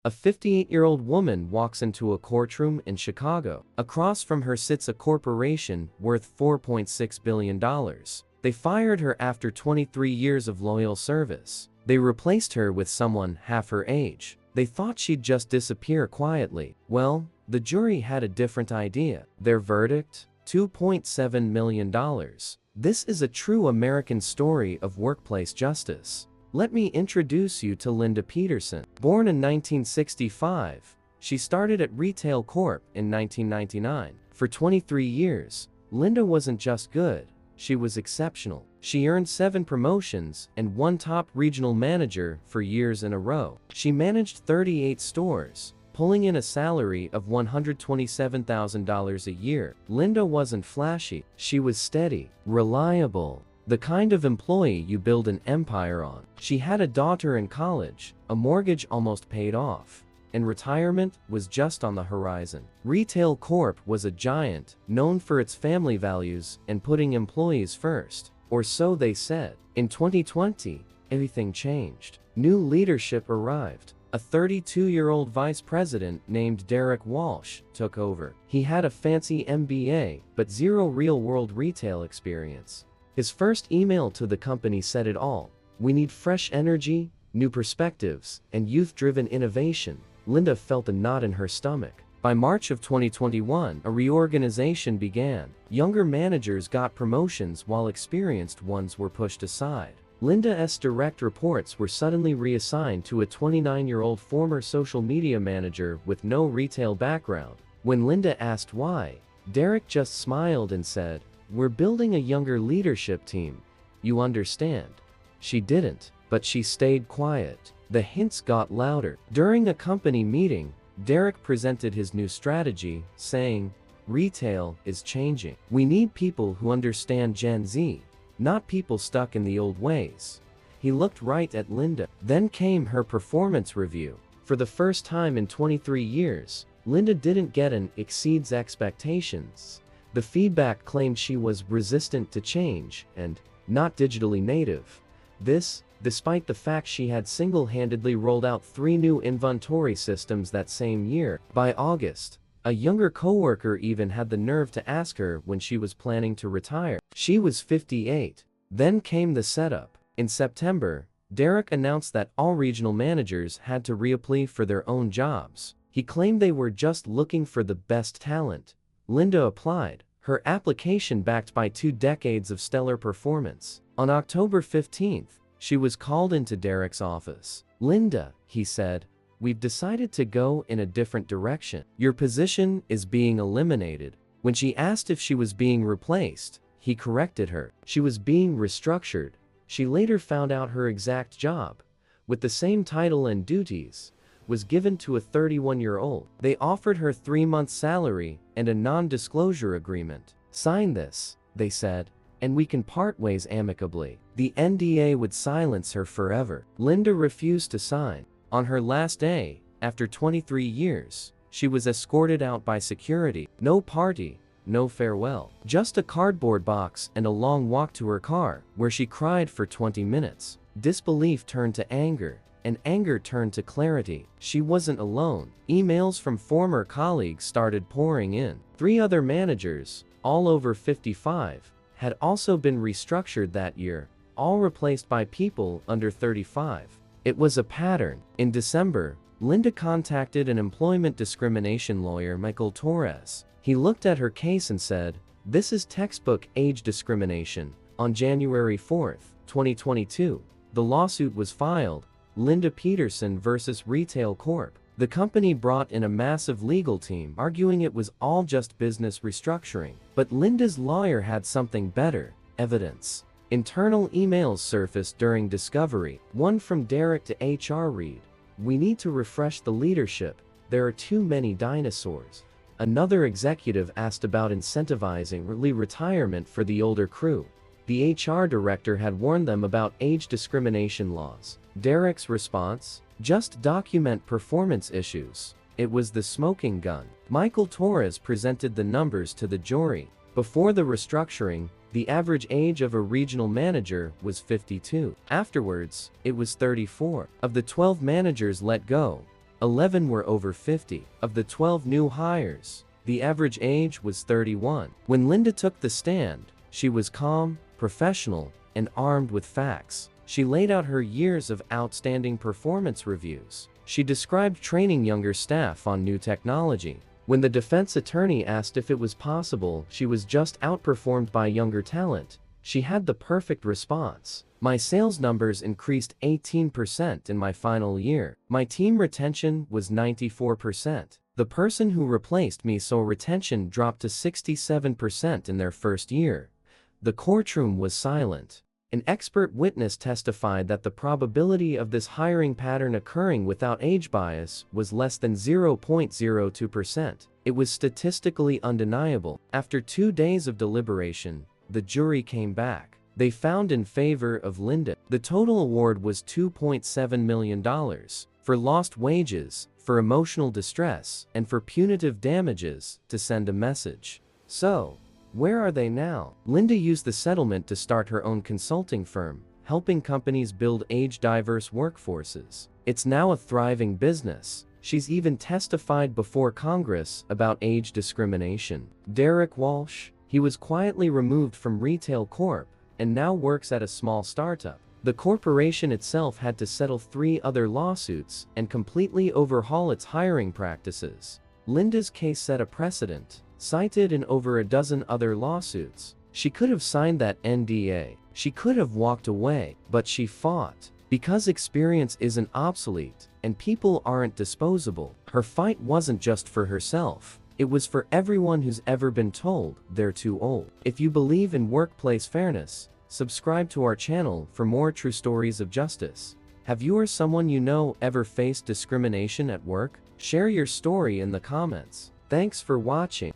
A 58-year-old woman walks into a courtroom in Chicago. Across from her sits a corporation worth $4.6 billion. They fired her after 23 years of loyal service. They replaced her with someone half her age. They thought she'd just disappear quietly. Well, the jury had a different idea. Their verdict? $2.7 million. This is a true American story of workplace justice. Let me introduce you to Linda Peterson. Born in 1965, she started at RetailCorp in 1999. For 23 years, Linda wasn't just good, she was exceptional. She earned 7 promotions and 1 top regional manager for years in a row. She managed 38 stores, pulling in a salary of $127,000 a year. Linda wasn't flashy, she was steady, reliable. The kind of employee you build an empire on. She had a daughter in college, a mortgage almost paid off, and retirement was just on the horizon. RetailCorp was a giant, known for its family values and putting employees first, or so they said. In 2020, everything changed. New leadership arrived. A 32-year-old vice president named Derek Walsh took over. He had a fancy MBA, but zero real-world retail experience. His first email to the company said it all. We need fresh energy, new perspectives, and youth-driven innovation. Linda felt a knot in her stomach. By March of 2021, a reorganization began. Younger managers got promotions while experienced ones were pushed aside. Linda's direct reports were suddenly reassigned to a 29-year-old former social media manager with no retail background. When Linda asked why, Derek just smiled and said, "We're building a younger leadership team. You understand?" She didn't, but she stayed quiet. The hints got louder. During a company meeting, Derek presented his new strategy, saying, "Retail is changing. We need people who understand Gen Z, not people stuck in the old ways." He looked right at Linda. Then came her performance review. For the first time in 23 years, Linda didn't get an "exceeds expectations." The feedback claimed she was resistant to change and not digitally native. This, despite the fact she had single-handedly rolled out 3 new inventory systems that same year. By August, a younger coworker even had the nerve to ask her when she was planning to retire. She was 58. Then came the setup. In September, Derek announced that all regional managers had to reapply for their own jobs. He claimed they were just looking for the best talent. Linda applied, her application backed by 2 decades of stellar performance. On October 15th, she was called into Derek's office. "Linda," he said, "we've decided to go in a different direction. Your position is being eliminated." When she asked if she was being replaced, he corrected her. She was being restructured. She later found out her exact job, with the same title and duties, was given to a 31-year-old. They offered her 3 months' salary and a non-disclosure agreement. "Sign this," they said, "and we can part ways amicably." The NDA would silence her forever. Linda refused to sign. On her last day, after 23 years, she was escorted out by security. No party, no farewell. Just a cardboard box and a long walk to her car, where she cried for 20 minutes. Disbelief turned to anger, and anger turned to clarity. She wasn't alone. Emails from former colleagues started pouring in. 3 other managers, all over 55, had also been restructured that year, all replaced by people under 35. It was a pattern. In December, Linda contacted an employment discrimination lawyer, Michael Torres. He looked at her case and said, "This is textbook age discrimination." On January 4, 2022, the lawsuit was filed, Linda Peterson versus RetailCorp. The company brought in a massive legal team, arguing it was all just business restructuring. But Linda's lawyer had something better: evidence. Internal emails surfaced during discovery. One from Derek to HR read, "We need to refresh the leadership. There are too many dinosaurs." Another executive asked about incentivizing early retirement for the older crew. The HR director had warned them about age discrimination laws. Derek's response? "Just document performance issues." It was the smoking gun. Michael Torres presented the numbers to the jury. Before the restructuring, the average age of a regional manager was 52. Afterwards, it was 34. Of the 12 managers let go, 11 were over 50. Of the 12 new hires, the average age was 31. When Linda took the stand, she was calm, professional, and armed with facts. She laid out her years of outstanding performance reviews. She described training younger staff on new technology. When the defense attorney asked if it was possible she was just outperformed by younger talent, she had the perfect response. My sales numbers increased 18% in my final year. My team retention was 94%. The person who replaced me saw retention drop to 67% in their first year. The courtroom was silent. An expert witness testified that the probability of this hiring pattern occurring without age bias was less than 0.02%. It was statistically undeniable. After 2 days of deliberation, the jury came back. They found in favor of Linda. The total award was $2.7 million for lost wages, for emotional distress, and for punitive damages to send a message. So, where are they now? Linda used the settlement to start her own consulting firm, helping companies build age-diverse workforces. It's now a thriving business. She's even testified before Congress about age discrimination. Derek Walsh, he was quietly removed from RetailCorp and now works at a small startup. The corporation itself had to settle 3 other lawsuits and completely overhaul its hiring practices. Linda's case set a precedent. Cited in over a dozen other lawsuits. She could have signed that NDA. She could have walked away, but she fought. Because experience isn't obsolete, and people aren't disposable, her fight wasn't just for herself. It was for everyone who's ever been told they're too old. If you believe in workplace fairness, subscribe to our channel for more true stories of justice. Have you or someone you know ever faced discrimination at work? Share your story in the comments. Thanks for watching.